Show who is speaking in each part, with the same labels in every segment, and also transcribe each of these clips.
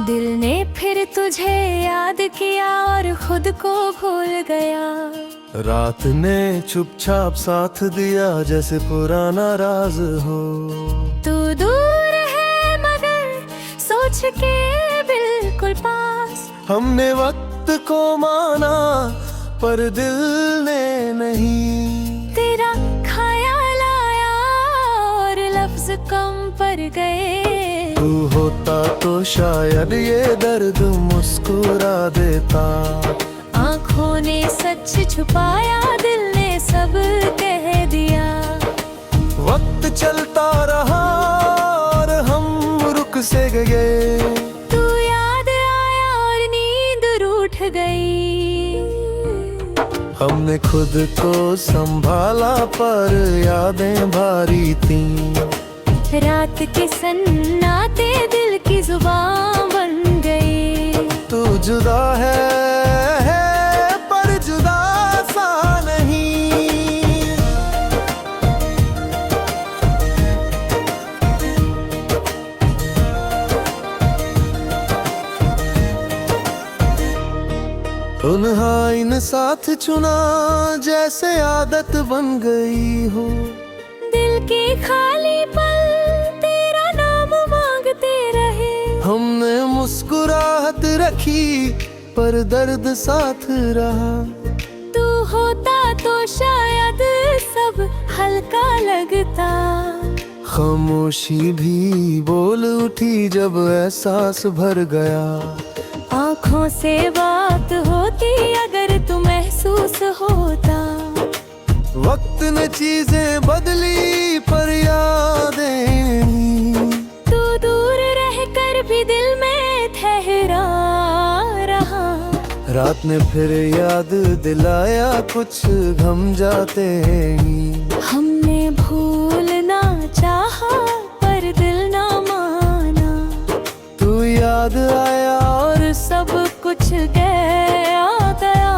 Speaker 1: दिल ने फिर तुझे याद किया और खुद को भूल गया।
Speaker 2: रात ने चुपचाप साथ दिया जैसे पुराना राज हो।
Speaker 1: तू दूर है मगर सोच के बिल्कुल पास।
Speaker 2: हमने वक्त को माना पर दिल ने नहीं।
Speaker 1: तेरा ख्याल आया और लफ्ज कम पड़ गए।
Speaker 2: तू होता तो शायद ये दर्द मुस्कुरा देता।
Speaker 1: आँखों ने सच छुपाया, दिल ने सब कह दिया।
Speaker 2: वक्त चलता रहा और हम रुक से गए।
Speaker 1: तू याद आया और नींद रूठ गई।
Speaker 2: हमने खुद को संभाला पर यादें भारी थीं।
Speaker 1: रात के सन्नाटे दिल की जुबान बन गई।
Speaker 2: तू जुदा है पर जुदा सा नहीं। तन्हाई ने साथ चुना जैसे आदत बन गई हो।
Speaker 1: दिल के खाली पल तेरा नाम मांगते रहे।
Speaker 2: हमने मुस्कुराहट रखी पर दर्द साथ रहा।
Speaker 1: तू होता तो शायद सब हल्का लगता।
Speaker 2: खामोशी भी बोल उठी जब एहसास भर गया।
Speaker 1: आँखों से बात होती अगर तू महसूस होता।
Speaker 2: वक्त ने चीजें बदली पर यादें नहीं।
Speaker 1: तू दूर रहकर भी दिल में ठहरा रहा।
Speaker 2: रात ने फिर याद दिलाया कुछ गम जाते ही।
Speaker 1: हमने भूलना चाहा पर दिल ना माना।
Speaker 2: तू याद आया
Speaker 1: और सब कुछ गया गया।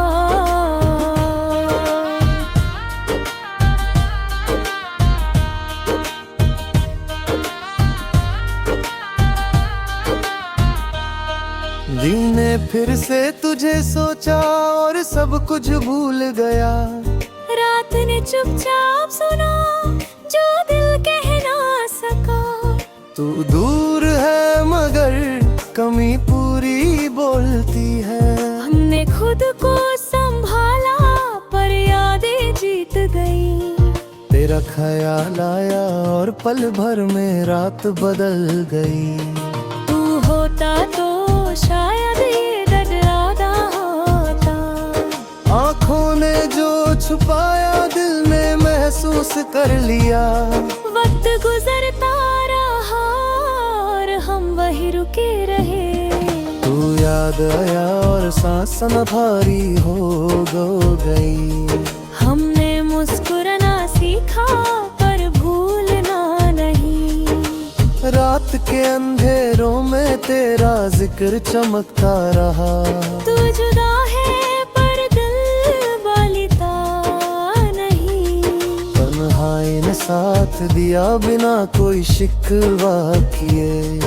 Speaker 2: दिल ने फिर से तुझे सोचा और सब कुछ भूल गया।
Speaker 1: रात ने चुपचाप सुना जो दिल कह ना सका।
Speaker 2: तू दूर है मगर कमी पूरी बोलती है।
Speaker 1: हमने खुद को संभाला पर यादें जीत गई।
Speaker 2: तेरा ख्याल आया और पल भर में रात बदल गई।
Speaker 1: तू होता तो शायद ये डराना होता।
Speaker 2: आँखों ने जो छुपाया दिल ने महसूस कर लिया।
Speaker 1: वक्त गुजरता रहा और हम वही रुके रहे।
Speaker 2: तू याद आया और सांस न भारी हो गई।
Speaker 1: हमने मुस्कुराना सीखा पर भूलना नहीं।
Speaker 2: रात के अंधेरों में तेरा जिक्र चमकता रहा।
Speaker 1: तू जुदा है पर दिल वालिता नहीं।
Speaker 2: तन्हाई ने साथ दिया बिना कोई शिकवा किए।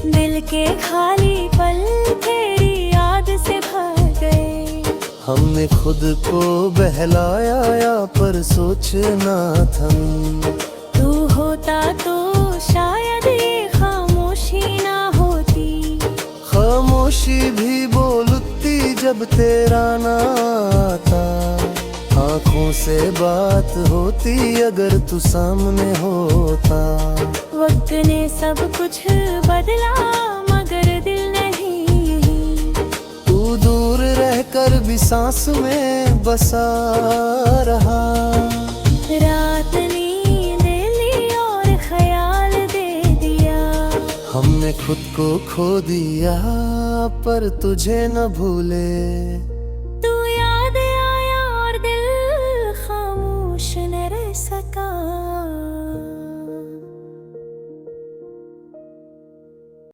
Speaker 1: दिल के खाली पल तेरी याद से भर गए।
Speaker 2: हमने खुद को बहलाया या पर सोचना थम।
Speaker 1: तू होता तो शायद ये खामोशी ना होती।
Speaker 2: खामोशी भी बोलती जब तेरा ना आता। आँखों से बात होती अगर तू सामने होता।
Speaker 1: वक्त ने सब कुछ बदला मगर दिल नहीं।
Speaker 2: तू दूर रहकर भी सांस में बसा रहा।
Speaker 1: रात नींद ली और ख्याल दे दिया।
Speaker 2: हमने खुद को खो दिया पर तुझे न भूले।